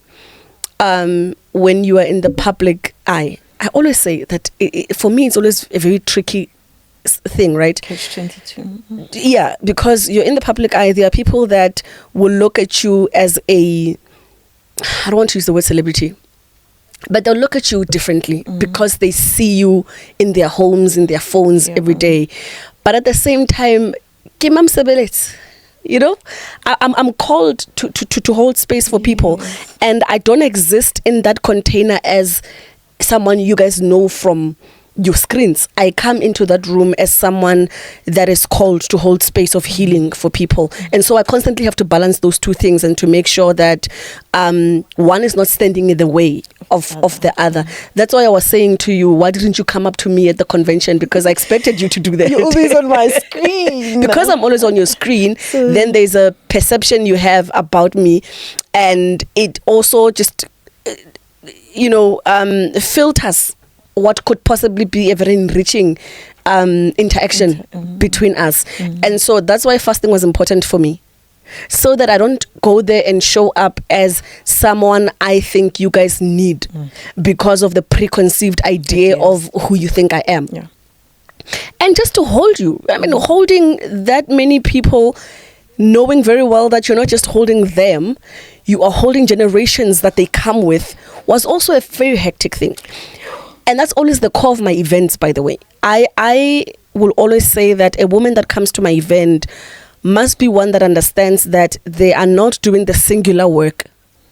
when you are in the public eye. I always say that for me, it's always a very tricky thing, right? Catch 22. Yeah, because you're in the public eye. There are people that will look at you as I don't want to use the word celebrity, but they'll look at you differently because they see you in their homes, in their phones every day. But at the same time, Kimam Sebelet, you know, I'm called to hold space for people, and I don't exist in that container as someone you guys know from your screens. I come into that room as someone that is called to hold space of healing for people. And so I constantly have to balance those two things and to make sure that one is not standing in the way of the other. That's why I was saying to you, why didn't you come up to me at the convention? Because I expected you to do that. You're always on my screen. Because I'm always on your screen, then there's a perception you have about me. And it also just, filters what could possibly be a very enriching interaction between us. And so that's why fasting was important for me. So that I don't go there and show up as someone I think you guys need because of the preconceived idea of who you think I am. Yeah. And just to hold you. I mean, holding that many people, knowing very well that you're not just holding them, you are holding generations that they come with, was also a very hectic thing. And that's always the core of my events, by the way. I will always say that a woman that comes to my event must be one that understands that they are not doing the singular work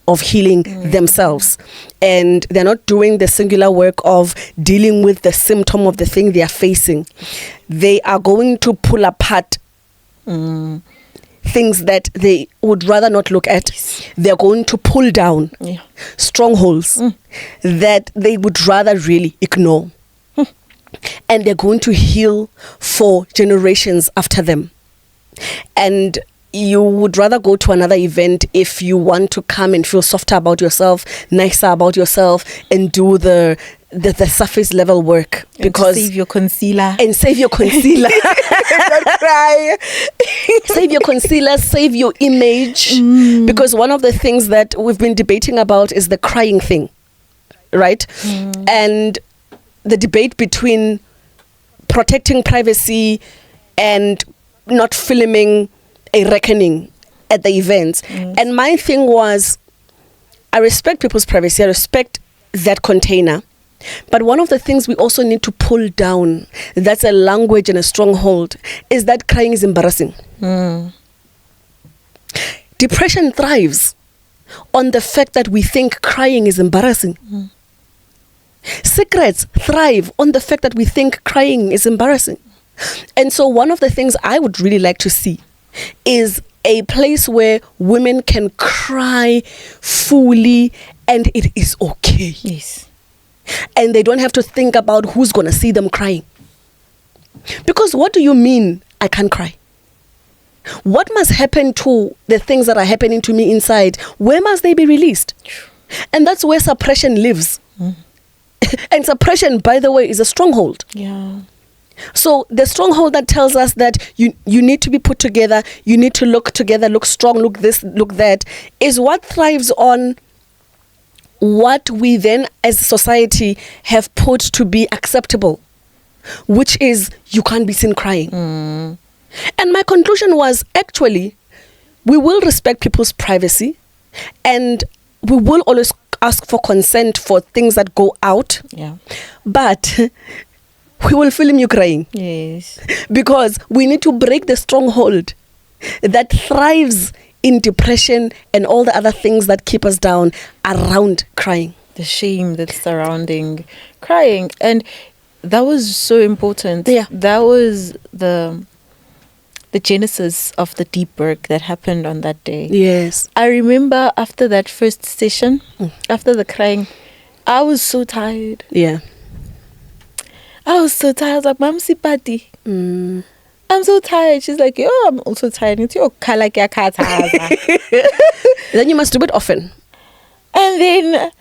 of healing themselves. And they're not doing the singular work of dealing with the symptom of the thing they are facing. They are going to pull apart things that they would rather not look at. They're going to pull down strongholds that they would rather really ignore. And they're going to heal for generations after them. And you would rather go to another event if you want to come and feel softer about yourself, nicer about yourself, and do the surface level work, because save your concealer. Don't cry. Save your concealer, save your image, because one of the things that we've been debating about is the crying thing, right? And the debate between protecting privacy and not filming a reckoning at the events. And my thing was, I respect people's privacy. I respect that container. But one of the things we also need to pull down, that's a language and a stronghold, is that crying is embarrassing. Depression thrives on the fact that we think crying is embarrassing. Secrets thrive on the fact that we think crying is embarrassing. And so one of the things I would really like to see is a place where women can cry fully and it is okay. Yes. And they don't have to think about who's going to see them crying. Because what do you mean I can't cry? What must happen to the things that are happening to me inside? Where must they be released? And that's where suppression lives. And suppression, by the way, is a stronghold. Yeah. So the stronghold that tells us that you need to be put together, you need to look together, look strong, look this, look that, is what thrives on what we then as a society have put to be acceptable, which is you can't be seen crying. And my conclusion was, actually, we will respect people's privacy and we will always ask for consent for things that go out. Yeah. But we will film you crying. Yes. Because we need to break the stronghold that thrives in depression and all the other things that keep us down around crying. The shame that's surrounding crying. And that was so important. Yeah. That was the genesis of the deep work that happened on that day. Yes. I remember after that first session, after the crying, I was so tired. Yeah. I was so tired. I was like, Mom, sipati. I'm so tired. She's like, yo, I'm also tired. It's your kala kya khathaza. Then you must do it often. And then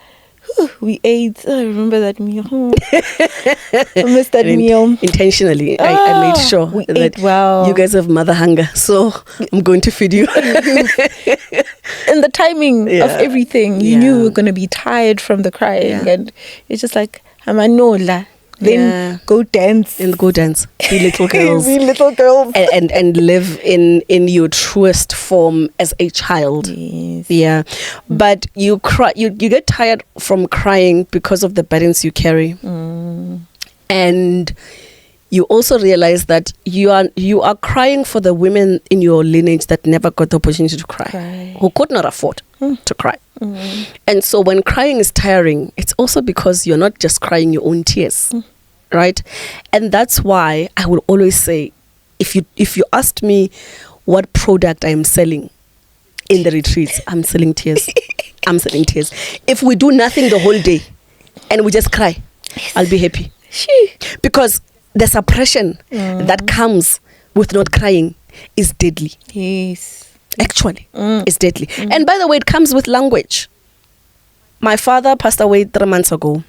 we ate. I remember that meal. I missed that meal. Intentionally, I made sure we that ate well. you guys have mother hunger. So I'm going to feed you. And the timing of everything, you knew we were going to be tired from the crying. Yeah. And it's just like, Amanola. Then go dance. And go dance. Be little girls. Be little girls. And live in your truest form as a child. Yes. Yeah. But you cry, you get tired from crying because of the burdens you carry. And you also realize that you are crying for the women in your lineage that never got the opportunity to cry. Who could not afford to cry. And so when crying is tiring, it's also because you're not just crying your own tears, right? And that's why I will always say, if you asked me what product I'm selling in the retreats, I'm selling tears. I'm selling tears. If we do nothing the whole day and we just cry, I'll be happy. Because the suppression that comes with not crying is deadly. Yes. Actually, it's deadly. And by the way, it comes with language. My father passed away 3 months ago.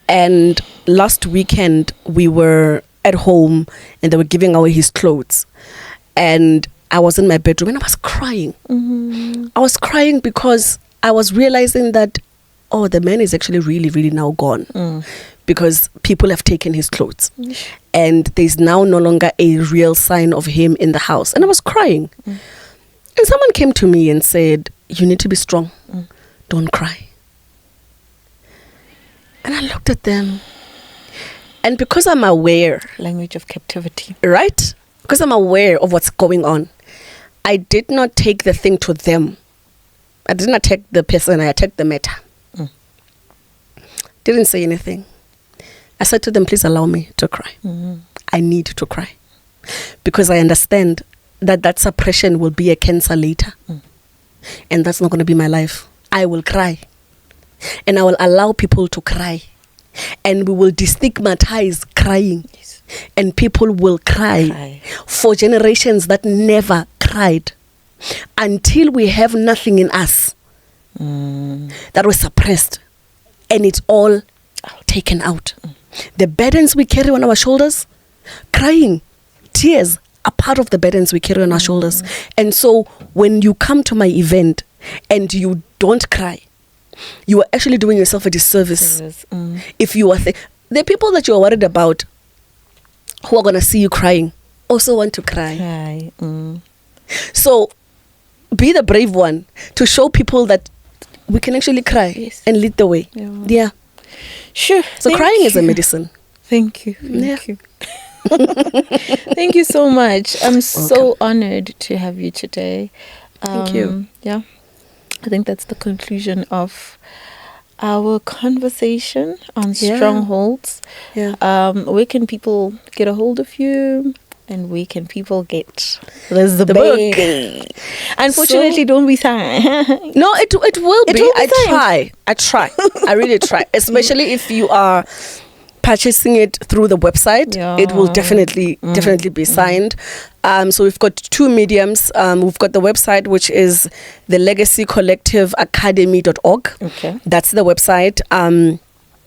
And last weekend, we were at home and they were giving away his clothes. And I was in my bedroom and I was crying. I was crying because I was realizing that, oh, the man is actually really, really now gone. Because people have taken his clothes. And there's now no longer a real sign of him in the house. And I was crying. And someone came to me and said, you need to be strong. Don't cry. And I looked at them. And because I'm aware. Language of captivity. Right? Because I'm aware of what's going on. I did not take the thing to them. I didn't attack the person. I attacked the matter. Didn't say anything. I said to them, please allow me to cry. I need to cry. Because I understand that suppression will be a cancer later. And that's not going to be my life. I will cry. And I will allow people to cry. And we will destigmatize crying. Yes. And people will cry for generations that never cried. Until we have nothing in us that was suppressed. And it's all taken out. The burdens we carry on our shoulders, crying, tears are part of the burdens we carry on our shoulders. And so when you come to my event and you don't cry, you are actually doing yourself a disservice. If you are the people that you are worried about who are going to see you crying also want to cry. So be the brave one to show people that we can actually cry Yes. and lead the way. Yeah. Sure. So Thank crying is a you. medicine. Thank you. Thank you. Thank you so much. I'm so honored to have you today. Thank you. Yeah. I think that's the conclusion of our conversation on Strongholds. Yeah. Where can people get a hold of you? And where can people get the book? Unfortunately, don't be sad. No, it will be. will be I try. I really try. Especially if you are purchasing it through the website, it will definitely be signed. So we've got two mediums. We've got the website, which is the legacycollectiveacademy.org. Okay. That's the website.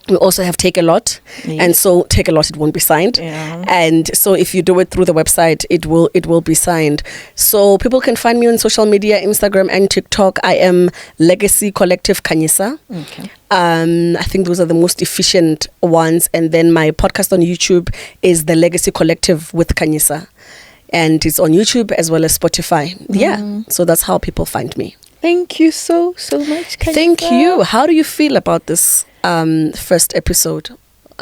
We also have Take a Lot, and so Take a Lot, it won't be signed. Yeah. And so if you do it through the website, it will be signed. So people can find me on social media, Instagram and TikTok. I am Legacy Collective Khanyisa. Okay. I think those are the most efficient ones. And then my podcast on YouTube is the Legacy Collective with Khanyisa, and it's on YouTube as well as Spotify. Yeah, so that's how people find me. Thank you so much, Khanyisa. Thank you. How do you feel about this first episode,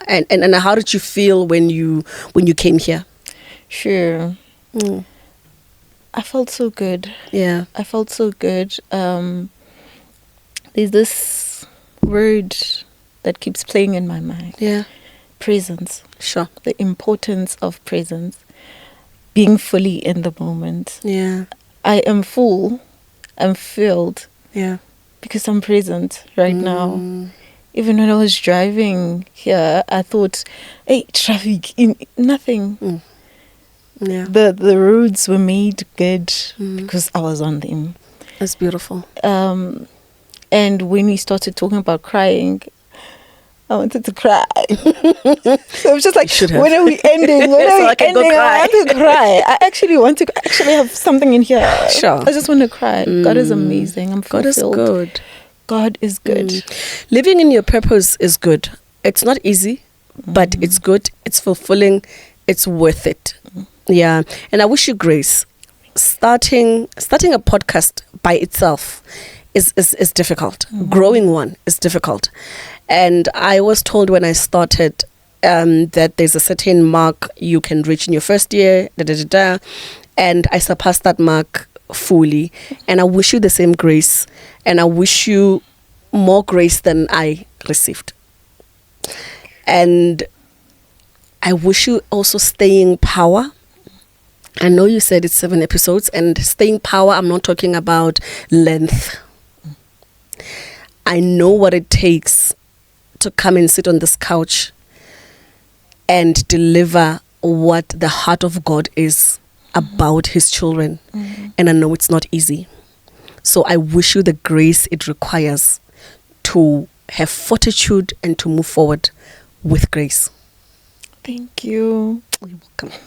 and how did you feel when you came here? Sure. I felt so good. Yeah. I felt so good. There's this word that keeps playing in my mind. Yeah. Presence. Sure. The importance of presence. Being fully in the moment. Yeah. I am full. I'm filled. Yeah. Because I'm present right now. Even when I was driving here, I thought, hey, traffic, nothing. Yeah. The roads were made good because I was on them. That's beautiful. And when we started talking about crying, I wanted to cry. So I was just like, when are we ending? When are we ending? I want to cry. I actually want to actually have something in here. Sure. I just want to cry. God is amazing. I'm fulfilled. God is good. God is good. Living in your purpose is good. It's not easy, but it's good. It's fulfilling. It's worth it. Yeah. And I wish you grace. Starting a podcast by itself is difficult. Growing one is difficult. And I was told when I started that there's a certain mark you can reach in your first year, and I surpassed that mark fully. And I wish you the same grace, and I wish you more grace than I received. And I wish you also staying power. I know you said it's 7 episodes, and staying power, I'm not talking about length. I know what it takes to come and sit on this couch and deliver what the heart of God is about his children. And I know it's not easy. So I wish you the grace it requires to have fortitude and to move forward with grace. Thank you. You're welcome.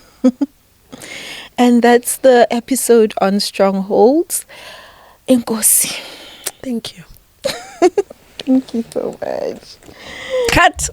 And that's the episode on Strongholds. Enkosi. Thank you. Thank you so much. Cut.